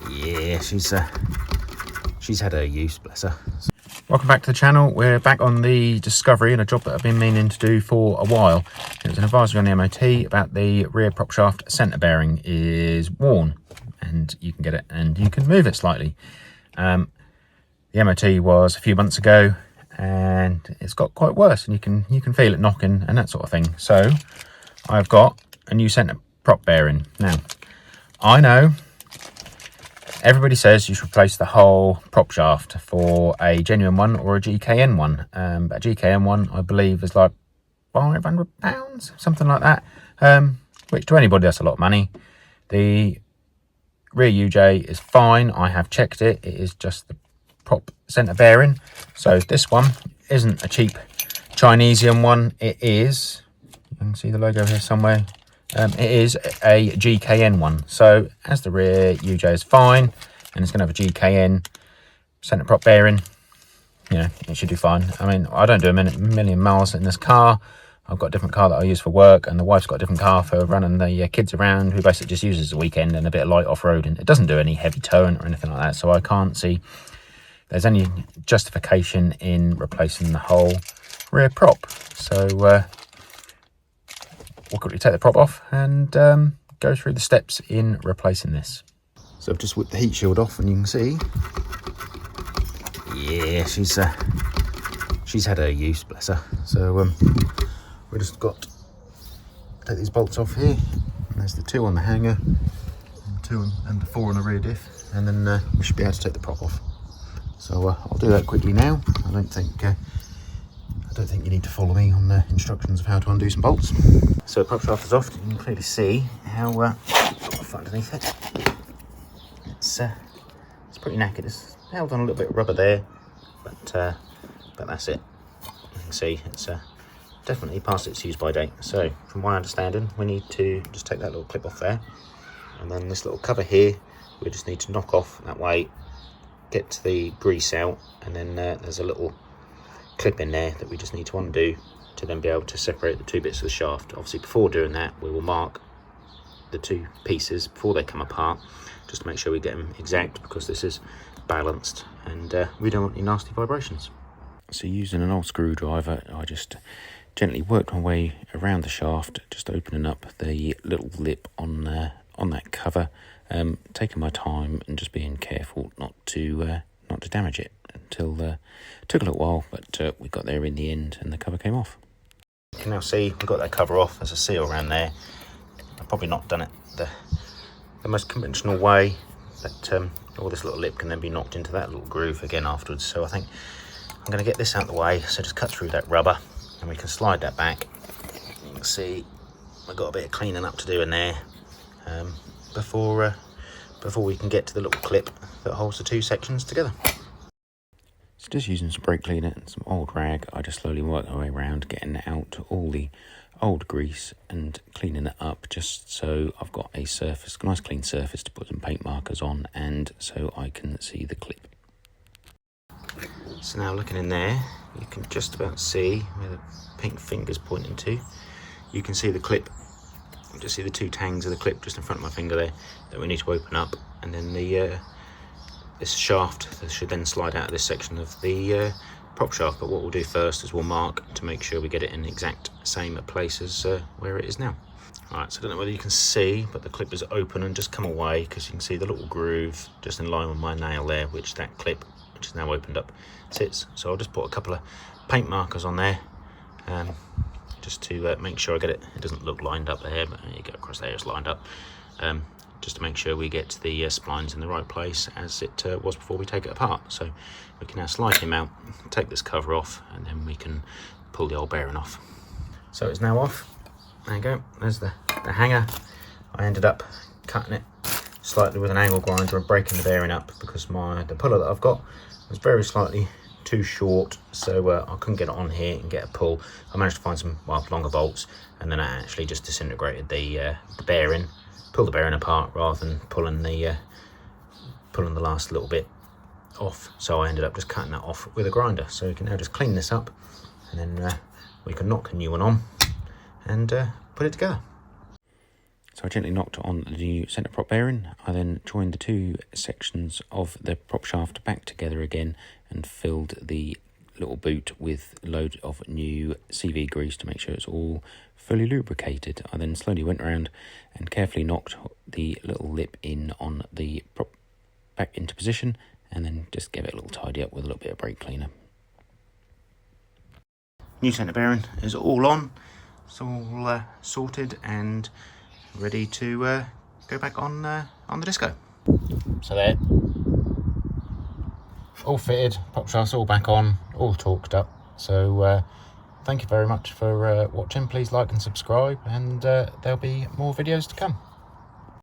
Yeah, she's had her use, bless her. Welcome back to the channel. We're back on the Discovery and a job that I've been meaning to do for a while. It was an advisory on the MOT about the rear prop shaft centre bearing is worn, and you can get it and you can move it slightly. The MOT was a few months ago and it's got quite worse, and you can feel it knocking and that sort of thing. So I've got a new centre prop bearing. Now, I know everybody says you should replace the whole prop shaft for a genuine one or a GKN one. But a GKN one, I believe, is like £500, something like that. Which to anybody, that's a lot of money. The rear UJ is fine. I have checked it. It is just the prop centre bearing. So this one isn't a cheap Chinesian one. It is, you can see the logo here somewhere. It is a GKN one. So as the rear UJ is fine and it's going to have a GKN centre prop bearing, you know, it should do fine. I mean, I don't do a million miles in this car. I've got a different car that I use for work, and the wife's got a different car for running the kids around, who basically just uses the weekend and a bit of light off-roading. It doesn't do any heavy towing or anything like that, so I can't see there's any justification in replacing the whole rear prop. So we'll quickly take the prop off and go through the steps in replacing this. So I've just whipped the heat shield off, and you can see, yeah, she's had her use, bless her. So we just got to take these bolts off here. And there's the 2 on the hanger, and 2 and the 4 on the rear diff, and then we should be able to take the prop off. So I'll do that quickly now. I don't think you need to follow me on the instructions of how to undo some bolts. So the prop shaft is off. You can clearly see how underneath it. It's pretty knackered. It's held on a little bit of rubber there, but that's it. You can see it's definitely past its use by date. So from my understanding, we need to just take that little clip off there, and then this little cover here we just need to knock off that way, get the grease out, and then there's a little clip in there that we just need to undo to then be able to separate the 2 bits of the shaft. Obviously, before doing that, we will mark the 2 pieces before they come apart, just to make sure we get them exact, because this is balanced and we don't want any nasty vibrations. So using an old screwdriver, I just gently worked my way around the shaft, just opening up the little lip on that cover, taking my time and just being careful not to damage it until took a little while, but we got there in the end and the cover came off. You can now see we've got that cover off. There's a seal around there. I've probably not done it the most conventional way, but all this little lip can then be knocked into that little groove again afterwards. So I think I'm going to get this out of the way, so just cut through that rubber and we can slide that back. You can see we've got a bit of cleaning up to do in there before we can get to the little clip that holds the 2 sections together. So just using some brake cleaner and some old rag, I just slowly work my way around, getting out all the old grease and cleaning it up, just so I've got a surface, nice clean surface to put some paint markers on, and so I can see the clip. So now looking in there, you can just about see where the pink finger's pointing to. You can see the clip. You just see the 2 tangs of the clip just in front of my finger there that we need to open up, and then the this shaft that should then slide out of this section of the prop shaft. But what we'll do first is we'll mark to make sure we get it in the exact same place as where it is now. Alright, so I don't know whether you can see, but the clip is open and just come away, because you can see the little groove just in line with my nail there, which that clip, which is now opened up, sits. So I'll just put a couple of paint markers on there, just to make sure I get it. It doesn't look lined up there, but you go across there, it's lined up. Just to make sure we get the splines in the right place as it was before we take it apart. So we can now slide him out, take this cover off, and then we can pull the old bearing off. So it's now off. There you go, there's the hanger. I ended up cutting it slightly with an angle grinder and breaking the bearing up, because the puller that I've got was very slightly too short, so I couldn't get it on here and get a pull. I managed to find some longer bolts, and then I actually just disintegrated the bearing, pull the bearing apart rather than pulling the last little bit off. So I ended up just cutting that off with a grinder. So we can now just clean this up, and then we can knock a new one on and put it together. So I gently knocked on the new centre prop bearing. I then joined the two sections of the prop shaft back together again and filled the little boot with a load of new CV grease to make sure it's all fully lubricated. I then slowly went around and carefully knocked the little lip in on the prop back into position, and then just gave it a little tidy up with a little bit of brake cleaner. New centre bearing is all on. It's all sorted and ready to go back on the Disco. So there, all fitted, prop shafts all back on, all torqued up. So thank you very much for watching. Please like and subscribe, and there'll be more videos to come.